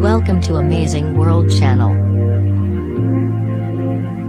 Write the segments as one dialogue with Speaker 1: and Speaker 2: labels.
Speaker 1: Welcome to Amazing World Channel.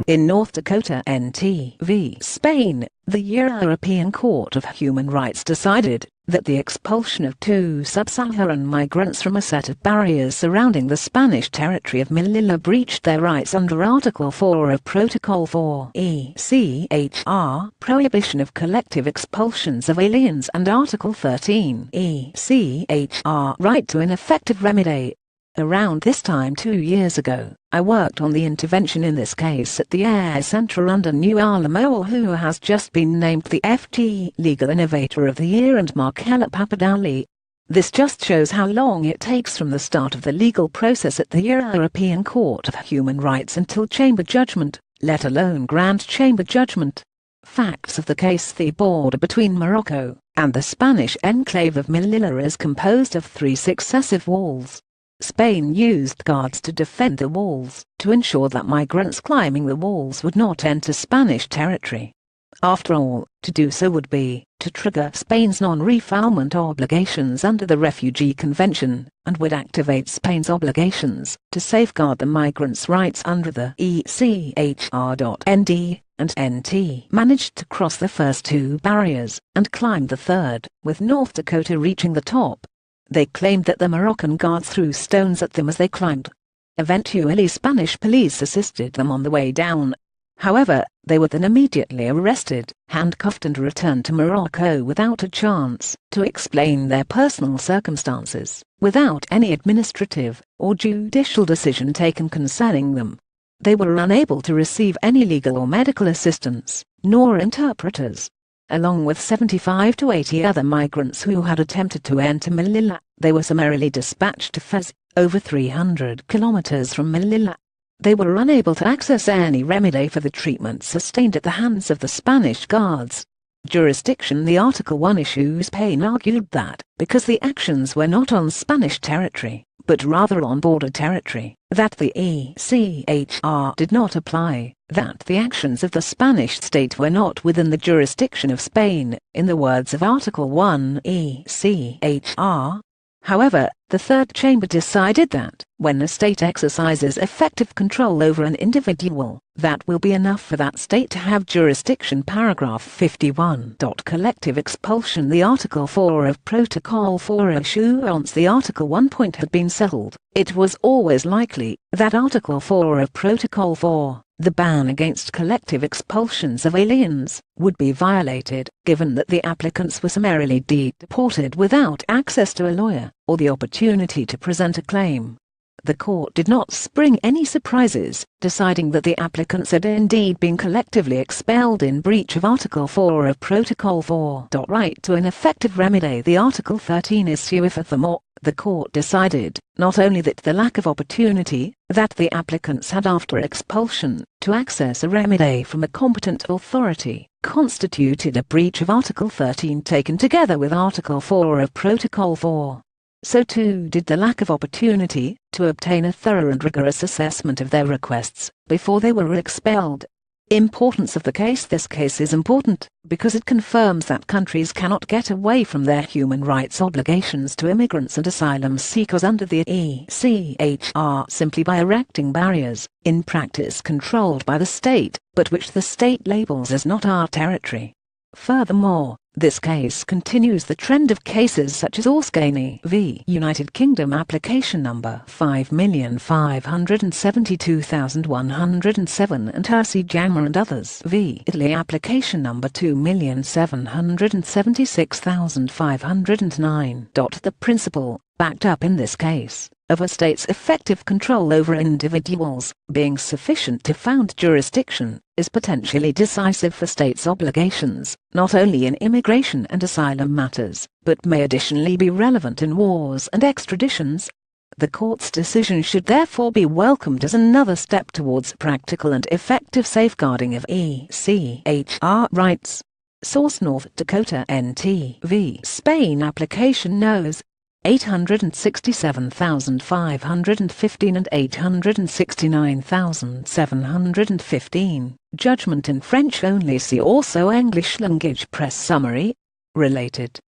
Speaker 2: In North Dakota v. Spain, the European Court of Human Rights decided that the expulsion of 2 sub-Saharan migrants from a set of barriers surrounding the Spanish territory of Melilla breached their rights under Article 4 of Protocol 4 ECHR, prohibition of collective expulsions of aliens, and Article 13 ECHR, right to an effective remedy. Around this time 2 years ago, I worked on the intervention in this case at the ECHR under New Alamo, who has just been named the FT Legal Innovator of the Year, and Markella Papadali. This just shows how long it takes from the start of the legal process at the European Court of Human Rights until chamber judgment, let alone grand chamber judgment. Facts of the case: the border between Morocco and the Spanish enclave of Melilla is composed of 3 successive walls. Spain used guards to defend the walls, to ensure that migrants climbing the walls would not enter Spanish territory. After all, to do so would be to trigger Spain's non-refoulement obligations under the Refugee Convention, and would activate Spain's obligations to safeguard the migrants' rights under the ECHR. ND and NT managed to cross the first 2 barriers, and climb the third, with North Dakota reaching the top. They claimed that the Moroccan guards threw stones at them as they climbed. Eventually Spanish police assisted them on the way down. However, they were then immediately arrested, handcuffed, and returned to Morocco without a chance to explain their personal circumstances, without any administrative or judicial decision taken concerning them. They were unable to receive any legal or medical assistance, nor interpreters. Along with 75 to 80 other migrants who had attempted to enter Melilla, they were summarily dispatched to Fez, over 300 kilometers from Melilla. They were unable to access any remedy for the treatment sustained at the hands of the Spanish guards. Jurisdiction: the Article 1 issue. Spain argued that, because the actions were not on Spanish territory, but rather on border territory, that the ECHR did not apply, that the actions of the Spanish state were not within the jurisdiction of Spain, in the words of Article 1 ECHR. However, the Third Chamber decided that, when a state exercises effective control over an individual, that will be enough for that state to have jurisdiction. Paragraph 51. Collective expulsion: the Article 4 of Protocol 4 issue. Once the Article 1 point had been settled, it was always likely that Article 4 of Protocol 4, the ban against collective expulsions of aliens, would be violated, given that the applicants were summarily deported without access to a lawyer, or the opportunity to present a claim. The court did not spring any surprises, deciding that the applicants had indeed been collectively expelled in breach of Article 4 of Protocol 4. Right to an effective remedy: the Article 13 issue. Furthermore, the court decided, not only that the lack of opportunity that the applicants had after expulsion to access a remedy from a competent authority constituted a breach of Article 13 taken together with Article 4 of Protocol 4. So too did the lack of opportunity to obtain a thorough and rigorous assessment of their requests before they were expelled. Importance of the case: this case is important because it confirms that countries cannot get away from their human rights obligations to immigrants and asylum seekers under the ECHR simply by erecting barriers, in practice controlled by the state, but which the state labels as not our territory. Furthermore, this case continues the trend of cases such as Orscani v. United Kingdom application number 5,572,107 and Hersey Jammer and others v. Italy application number 2,776,509. The principle, backed up in this case, of a state's effective control over individuals being sufficient to found jurisdiction, is potentially decisive for states' obligations, not only in immigration and asylum matters, but may additionally be relevant in wars and extraditions. The court's decision should therefore be welcomed as another step towards practical and effective safeguarding of ECHR rights. Source: North Dakota v. Spain application nos. 867,515 and 869,715. Judgment in French only. See also English language press summary. Related.